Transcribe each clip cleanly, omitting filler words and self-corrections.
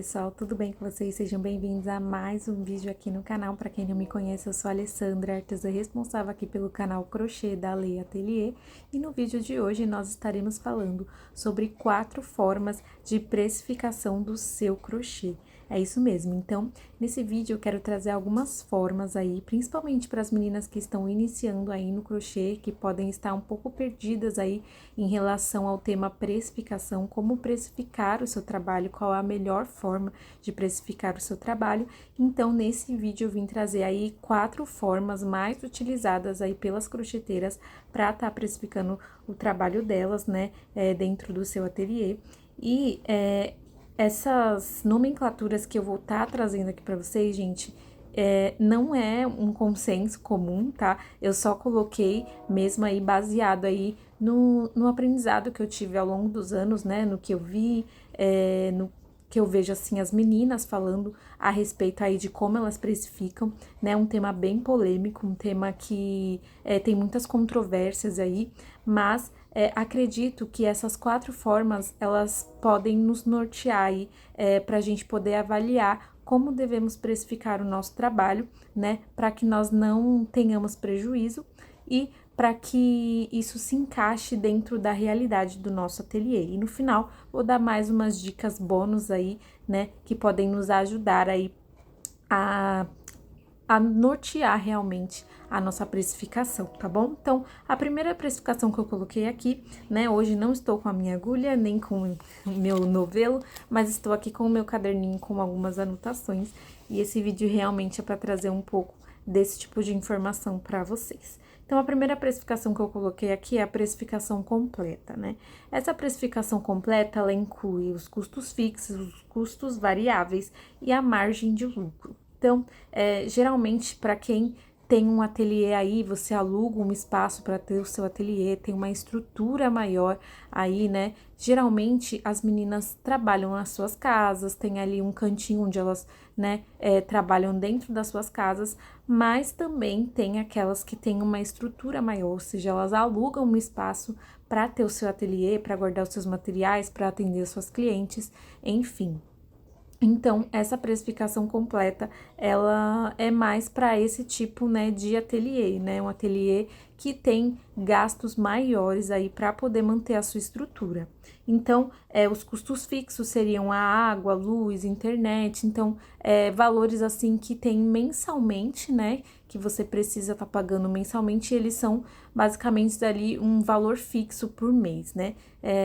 pessoal, tudo bem com vocês? Sejam bem-vindos a mais um vídeo aqui no canal. Para quem não me conhece, eu sou a Alessandra, artesã responsável aqui pelo canal Crochê da Lei Atelier. E no vídeo de hoje nós estaremos falando sobre 4 formas de precificação do seu crochê. É isso mesmo, então, nesse vídeo eu quero trazer algumas formas aí, principalmente para as meninas que estão iniciando aí no crochê, que podem estar um pouco perdidas aí em relação ao tema precificação, como precificar o seu trabalho, qual a melhor forma de precificar o seu trabalho. Então, nesse vídeo eu vim trazer aí 4 formas mais utilizadas aí pelas crocheteiras para estar precificando o trabalho delas, né, dentro do seu ateliê. E essas nomenclaturas que eu vou estar trazendo aqui para vocês, gente, não é um consenso comum, tá? Eu só coloquei mesmo aí baseado aí no aprendizado que eu tive ao longo dos anos, né? No que eu vi, no que eu vejo, assim, as meninas falando a respeito aí de como elas precificam, né? Um tema bem polêmico, um tema que tem muitas controvérsias aí, mas acredito que essas 4 formas, elas podem nos nortear aí para a gente poder avaliar como devemos precificar o nosso trabalho, né? Para que nós não tenhamos prejuízo e para que isso se encaixe dentro da realidade do nosso ateliê. E no final, vou dar mais umas dicas bônus aí, né, que podem nos ajudar aí a nortear realmente a nossa precificação, tá bom? Então, a primeira precificação que eu coloquei aqui, né, hoje não estou com a minha agulha, nem com o meu novelo, mas estou aqui com o meu caderninho com algumas anotações, e esse vídeo realmente é para trazer um pouco desse tipo de informação para vocês. Então, a primeira precificação que eu coloquei aqui é a precificação completa, né? Essa precificação completa, ela inclui os custos fixos, os custos variáveis e a margem de lucro. Então, geralmente, para quem tem um ateliê aí, você aluga um espaço para ter o seu ateliê, tem uma estrutura maior aí, né? Geralmente, as meninas trabalham nas suas casas, tem ali um cantinho onde elas, né, trabalham dentro das suas casas, mas também tem aquelas que têm uma estrutura maior, ou seja, elas alugam um espaço para ter o seu ateliê, para guardar os seus materiais, para atender as suas clientes, enfim. Então, essa precificação completa, ela é mais para esse tipo, né, de ateliê, né, um ateliê que tem gastos maiores aí para poder manter a sua estrutura. Então, os custos fixos seriam a água, luz, internet, então, valores assim que tem mensalmente, né, que você precisa estar pagando mensalmente, eles são basicamente ali um valor fixo por mês, né?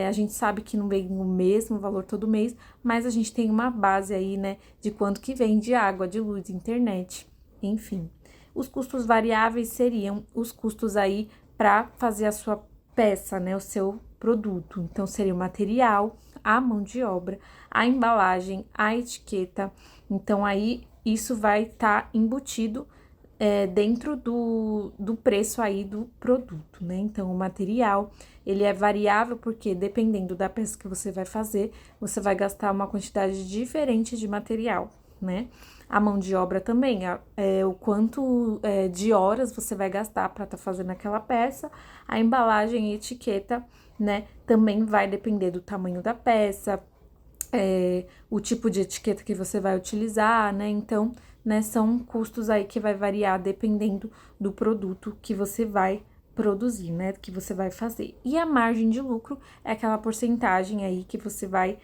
A gente sabe que não vem o mesmo valor todo mês, mas a gente tem uma base aí, né, de quanto que vem de água, de luz, de internet, enfim. Os custos variáveis seriam os custos aí para fazer a sua peça, né, o seu produto. Então, seria o material, a mão de obra, a embalagem, a etiqueta. Então, aí, isso vai estar embutido dentro do preço aí do produto, né? Então, o material, ele é variável porque, dependendo da peça que você vai fazer, você vai gastar uma quantidade diferente de material, né? A mão de obra também, o quanto de horas você vai gastar para estar fazendo aquela peça. A embalagem e etiqueta, né, também vai depender do tamanho da peça, o tipo de etiqueta que você vai utilizar, né? Então, né, são custos aí que vai variar dependendo do produto que você vai produzir, né? Que você vai fazer. E a margem de lucro é aquela porcentagem aí que você vai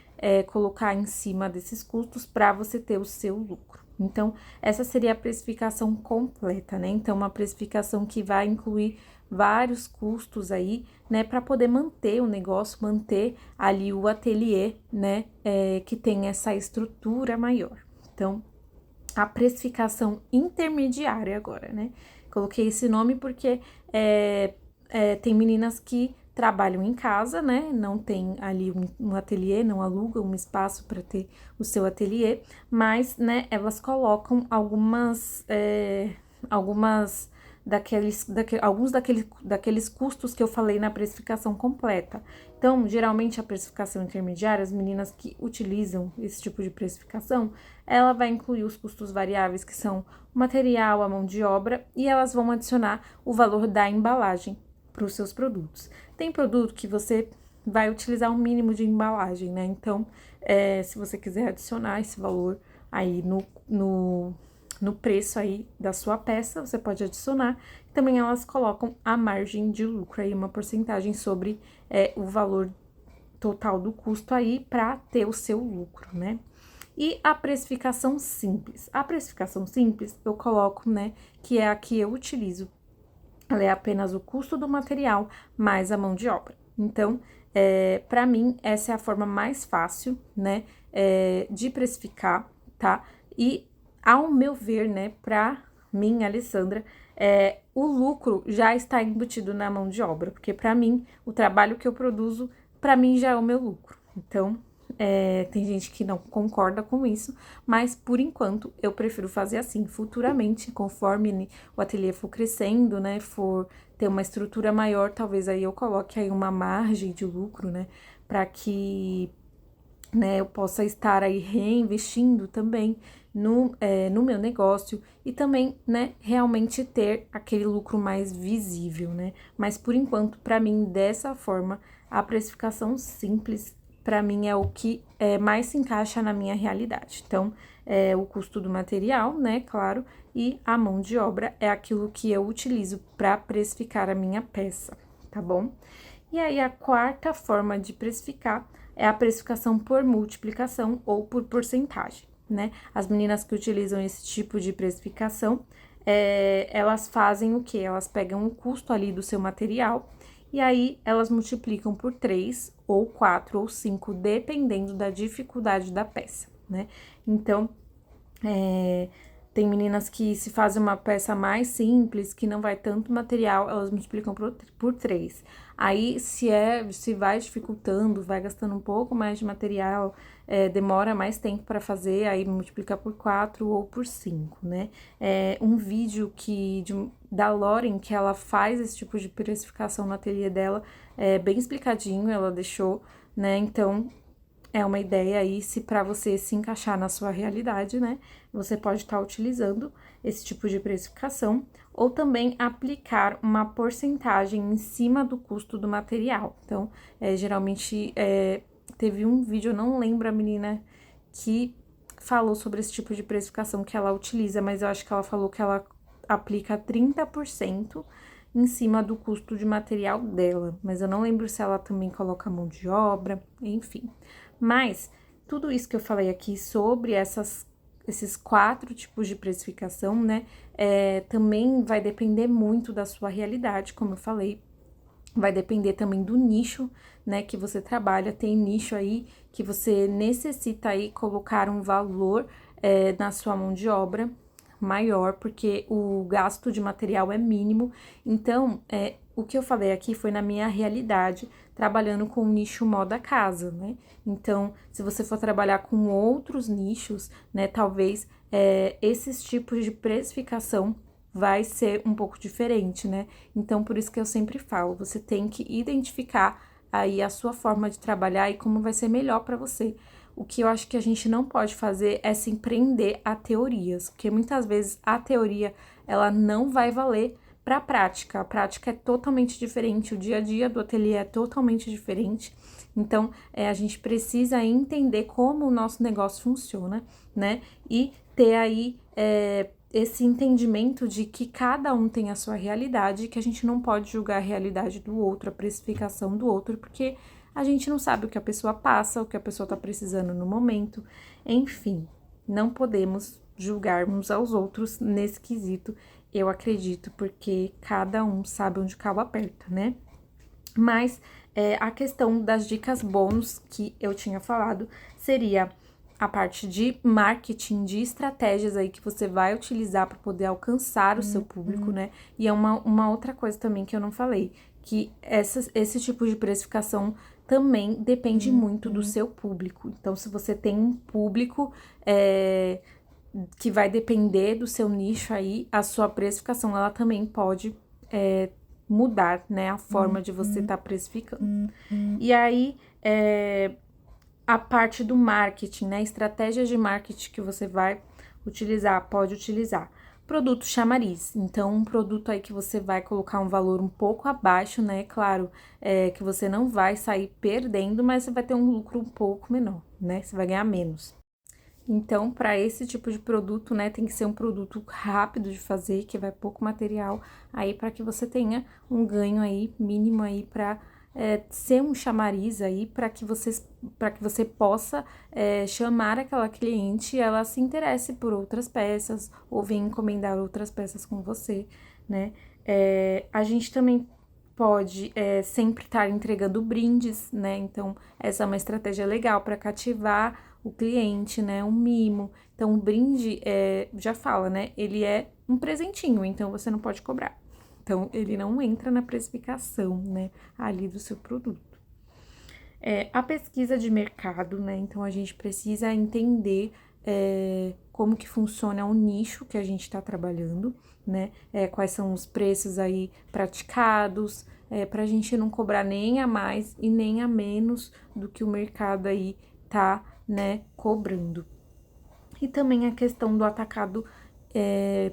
colocar em cima desses custos para você ter o seu lucro. Então, essa seria a precificação completa, né? Então, uma precificação que vai incluir vários custos aí, né, para poder manter o negócio, manter ali o ateliê, né, que tem essa estrutura maior. Então, a precificação intermediária agora, né? Coloquei esse nome porque tem meninas que trabalham em casa, né? Não tem ali um ateliê, não alugam um espaço para ter o seu ateliê, mas, né, elas colocam alguns daqueles custos que eu falei na precificação completa. Então, geralmente a precificação intermediária, as meninas que utilizam esse tipo de precificação, ela vai incluir os custos variáveis, que são o material, a mão de obra, e elas vão adicionar o valor da embalagem para os seus produtos. Tem produto que você vai utilizar um mínimo de embalagem, né? Então, se você quiser adicionar esse valor aí no preço aí da sua peça, você pode adicionar. Também elas colocam a margem de lucro aí, uma porcentagem sobre o valor total do custo aí para ter o seu lucro, né? E a precificação simples. A precificação simples eu coloco, né, que é a que eu utilizo. Ela é apenas o custo do material mais a mão de obra. Então, para mim, essa é a forma mais fácil, né, de precificar, tá? E, ao meu ver, né, pra mim, Alessandra, o lucro já está embutido na mão de obra, porque para mim, o trabalho que eu produzo, para mim já é o meu lucro. Então, tem gente que não concorda com isso, mas por enquanto eu prefiro fazer assim. Futuramente, conforme o ateliê for crescendo, né, for ter uma estrutura maior, talvez aí eu coloque aí uma margem de lucro, né, para que, né, eu possa estar aí reinvestindo também no meu negócio e também, né, realmente ter aquele lucro mais visível, né? Mas por enquanto, para mim, dessa forma, a precificação simples para mim é o que mais se encaixa na minha realidade. Então, o custo do material, né, claro, e a mão de obra é aquilo que eu utilizo para precificar a minha peça, tá bom? E aí, a quarta forma de precificar é a precificação por multiplicação ou por porcentagem, né? As meninas que utilizam esse tipo de precificação, elas fazem o quê? Elas pegam o custo ali do seu material e aí elas multiplicam por 3, ou 4, ou 5, dependendo da dificuldade da peça, né? Então, tem meninas que se fazem uma peça mais simples, que não vai tanto material, elas multiplicam por 3. Aí, se vai dificultando, vai gastando um pouco mais de material, demora mais tempo para fazer, aí multiplica por 4 ou por 5, né? Um vídeo da Lauren, que ela faz esse tipo de precificação no ateliê dela, bem explicadinho, ela deixou, né? Então, é uma ideia aí, se para você se encaixar na sua realidade, né? Você pode estar utilizando esse tipo de precificação ou também aplicar uma porcentagem em cima do custo do material. Então, geralmente, teve um vídeo, eu não lembro a menina que falou sobre esse tipo de precificação que ela utiliza, mas eu acho que ela falou que ela aplica 30% em cima do custo de material dela, mas eu não lembro se ela também coloca mão de obra, enfim. Mas tudo isso que eu falei aqui sobre esses 4 tipos de precificação, né, também vai depender muito da sua realidade, como eu falei, vai depender também do nicho, né, que você trabalha. Tem nicho aí que você necessita aí colocar um valor na sua mão de obra maior, porque o gasto de material é mínimo. Então, o que eu falei aqui foi na minha realidade, trabalhando com o nicho moda casa, né? Então, se você for trabalhar com outros nichos, né, talvez esses tipos de precificação vai ser um pouco diferente, né? Então, por isso que eu sempre falo, você tem que identificar aí a sua forma de trabalhar e como vai ser melhor para você. O que eu acho que a gente não pode fazer é se prender a teorias, porque muitas vezes a teoria, ela não vai valer para a prática. A prática é totalmente diferente, o dia a dia do ateliê é totalmente diferente. Então, a gente precisa entender como o nosso negócio funciona, né? E ter aí esse entendimento de que cada um tem a sua realidade, que a gente não pode julgar a realidade do outro, a precificação do outro, porque a gente não sabe o que a pessoa passa, o que a pessoa tá precisando no momento, enfim, não podemos julgar uns aos outros nesse quesito, eu acredito, porque cada um sabe onde o cabo aperta, né? Mas a questão das dicas bônus que eu tinha falado seria a parte de marketing, de estratégias aí que você vai utilizar para poder alcançar o seu público, né? E é uma outra coisa também que eu não falei, que esse tipo de precificação também depende muito do seu público. Então, se você tem um público que vai depender do seu nicho aí, a sua precificação, ela também pode mudar, né? A forma de você estar precificando. E aí, a parte do marketing, né? Estratégias de marketing que você vai utilizar, pode utilizar. produto chamariz. Então, um produto aí que você vai colocar um valor um pouco abaixo, né? Claro, que você não vai sair perdendo, mas você vai ter um lucro um pouco menor, né? Você vai ganhar menos. Então, para esse tipo de produto, né, tem que ser um produto rápido de fazer, que vai pouco material, aí para que você tenha um ganho aí mínimo aí para ser um chamariz aí para que você possa chamar aquela cliente e ela se interesse por outras peças ou venha encomendar outras peças com você, né? A gente também pode sempre estar entregando brindes, né? Então, essa é uma estratégia legal para cativar o cliente, né? Um mimo. Então, o brinde, já fala, né? Ele é um presentinho, então você não pode cobrar. Então, ele não entra na precificação, né? Ali do seu produto. A pesquisa de mercado, né? Então, a gente precisa entender como que funciona o nicho que a gente está trabalhando, né? Quais são os preços aí praticados, para a gente não cobrar nem a mais e nem a menos do que o mercado aí tá, né, cobrando. E também a questão do atacado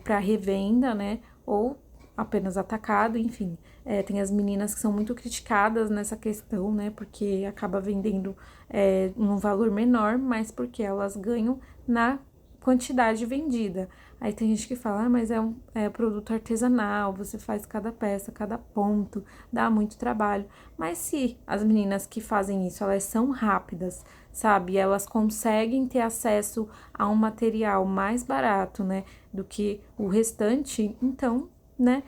para revenda, né? Ou apenas atacado, enfim. Tem as meninas que são muito criticadas nessa questão, né? Porque acaba vendendo um valor menor, mas porque elas ganham na quantidade vendida. Aí tem gente que fala, mas é um produto artesanal, você faz cada peça, cada ponto, dá muito trabalho. Mas se as meninas que fazem isso, elas são rápidas, sabe? Elas conseguem ter acesso a um material mais barato, né, do que o restante, então, né,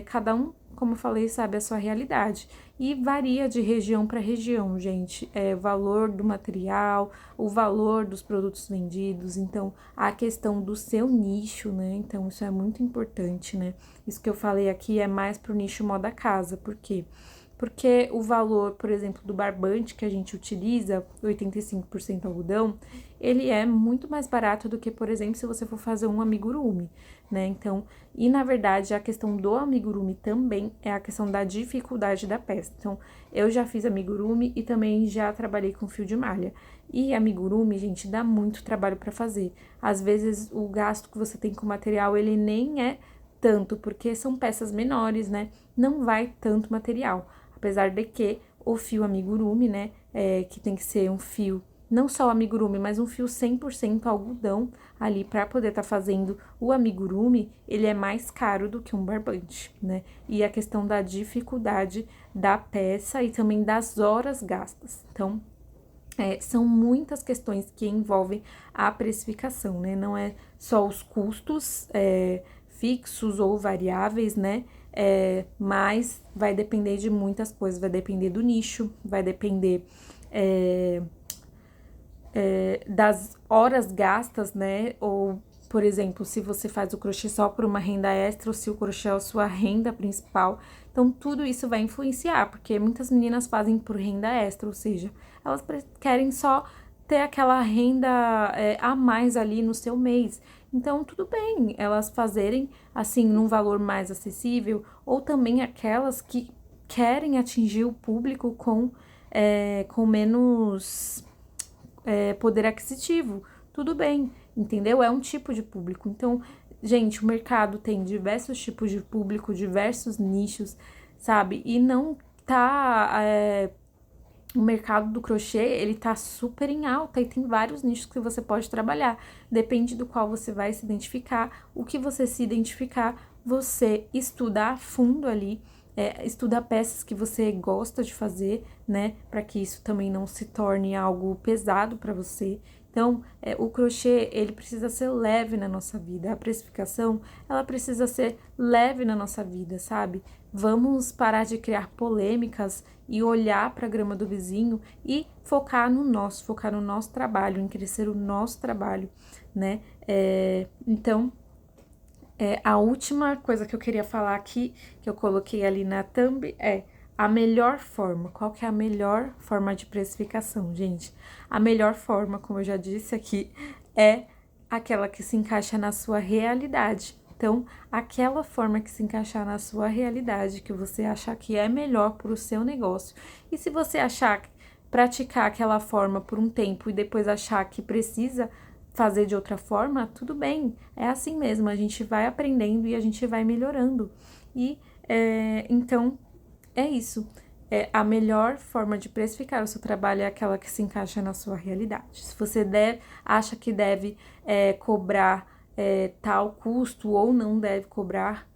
cada um, como eu falei, sabe a sua realidade. E varia de região para região, gente, o valor do material, o valor dos produtos vendidos, então, a questão do seu nicho, né, então isso é muito importante, né. Isso que eu falei aqui é mais pro nicho moda casa, por quê? Porque o valor, por exemplo, do barbante que a gente utiliza, 85% algodão, ele é muito mais barato do que, por exemplo, se você for fazer um amigurumi, né? Então, e na verdade, a questão do amigurumi também é a questão da dificuldade da peça. Então, eu já fiz amigurumi e também já trabalhei com fio de malha. E amigurumi, gente, dá muito trabalho para fazer. Às vezes, o gasto que você tem com o material, ele nem é tanto, porque são peças menores, né? Não vai tanto material. Apesar de que o fio amigurumi, né, que tem que ser um fio, não só amigurumi, mas um fio 100% algodão ali para poder estar fazendo o amigurumi, ele é mais caro do que um barbante, né? E a questão da dificuldade da peça e também das horas gastas. Então, são muitas questões que envolvem a precificação, né? Não é só os custos fixos ou variáveis, né? Mas vai depender de muitas coisas, vai depender do nicho, vai depender das horas gastas, né? Ou, por exemplo, se você faz o crochê só por uma renda extra ou se o crochê é a sua renda principal. Então, tudo isso vai influenciar, porque muitas meninas fazem por renda extra, ou seja, elas querem só ter aquela renda a mais ali no seu mês. Então, tudo bem elas fazerem, assim, num valor mais acessível, ou também aquelas que querem atingir o público com menos poder aquisitivo. Tudo bem, entendeu? É um tipo de público. Então, gente, o mercado tem diversos tipos de público, diversos nichos, sabe? E não tá... o mercado do crochê, ele tá super em alta e tem vários nichos que você pode trabalhar. Depende do qual você vai se identificar. O que você se identificar, você estuda a fundo ali, estuda peças que você gosta de fazer, né? Para que isso também não se torne algo pesado para você. Então, o crochê, ele precisa ser leve na nossa vida. A precificação, ela precisa ser leve na nossa vida, sabe? Vamos parar de criar polêmicas e olhar para a grama do vizinho e focar no nosso trabalho, em crescer o nosso trabalho, né? Então, a última coisa que eu queria falar aqui, que eu coloquei ali na thumb, a melhor forma. Qual que é a melhor forma de precificação, gente? A melhor forma, como eu já disse aqui, é aquela que se encaixa na sua realidade. Então, aquela forma que se encaixar na sua realidade, que você achar que é melhor para o seu negócio. E se você achar praticar aquela forma por um tempo e depois achar que precisa fazer de outra forma, tudo bem, é assim mesmo, a gente vai aprendendo e a gente vai melhorando. E então é isso. A melhor forma de precificar o seu trabalho é aquela que se encaixa na sua realidade. Se você acha que deve cobrar tal custo ou não deve cobrar,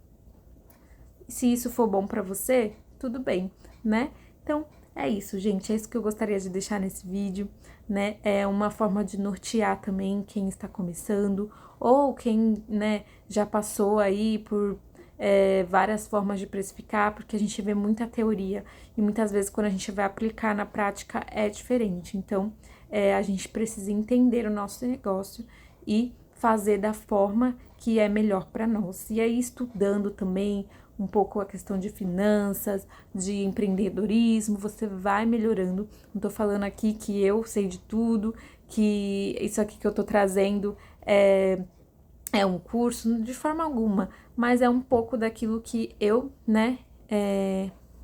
se isso for bom para você, tudo bem, né? Então, é isso, gente. É isso que eu gostaria de deixar nesse vídeo, né? É uma forma de nortear também quem está começando ou quem, né, já passou aí por várias formas de precificar, porque a gente vê muita teoria e muitas vezes quando a gente vai aplicar na prática é diferente. Então, a gente precisa entender o nosso negócio e fazer da forma que é melhor para nós. E aí, estudando também um pouco a questão de finanças, de empreendedorismo, você vai melhorando. Não tô falando aqui que eu sei de tudo, que isso aqui que eu tô trazendo é um curso, de forma alguma, mas é um pouco daquilo que eu, né,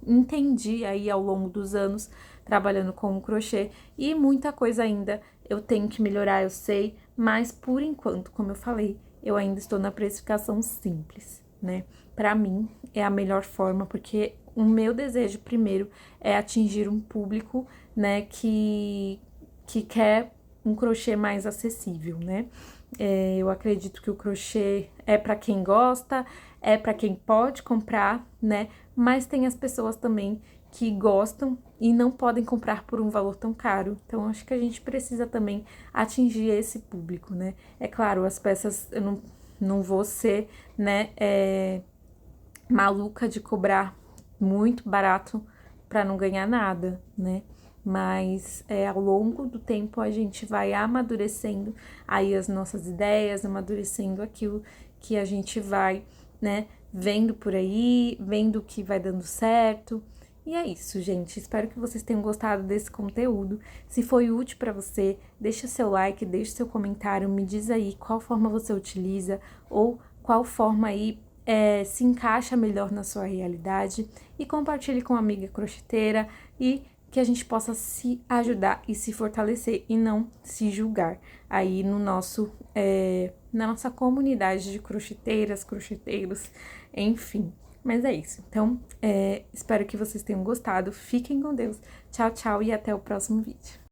entendi aí ao longo dos anos trabalhando com o crochê e muita coisa ainda eu tenho que melhorar, eu sei, mas por enquanto, como eu falei, eu ainda estou na precificação simples, né? Para mim é a melhor forma, porque o meu desejo primeiro é atingir um público, né, que quer um crochê mais acessível, né? Eu acredito que o crochê é para quem gosta, é para quem pode comprar, né? Mas tem as pessoas também que gostam e não podem comprar por um valor tão caro. Então, acho que a gente precisa também atingir esse público, né? É claro, as peças, eu não vou ser, né, maluca de cobrar muito barato para não ganhar nada, né? Mas ao longo do tempo a gente vai amadurecendo aí as nossas ideias, amadurecendo aquilo que a gente vai, né, vendo por aí, vendo que vai dando certo. E é isso, gente. Espero que vocês tenham gostado desse conteúdo. Se foi útil para você, deixa seu like, deixa seu comentário, me diz aí qual forma você utiliza ou qual forma aí se encaixa melhor na sua realidade e compartilhe com uma amiga crocheteira e que a gente possa se ajudar e se fortalecer e não se julgar aí no nosso, na nossa comunidade de crocheteiras, crocheteiros, enfim. Mas é isso. Então, espero que vocês tenham gostado. Fiquem com Deus. Tchau, tchau e até o próximo vídeo.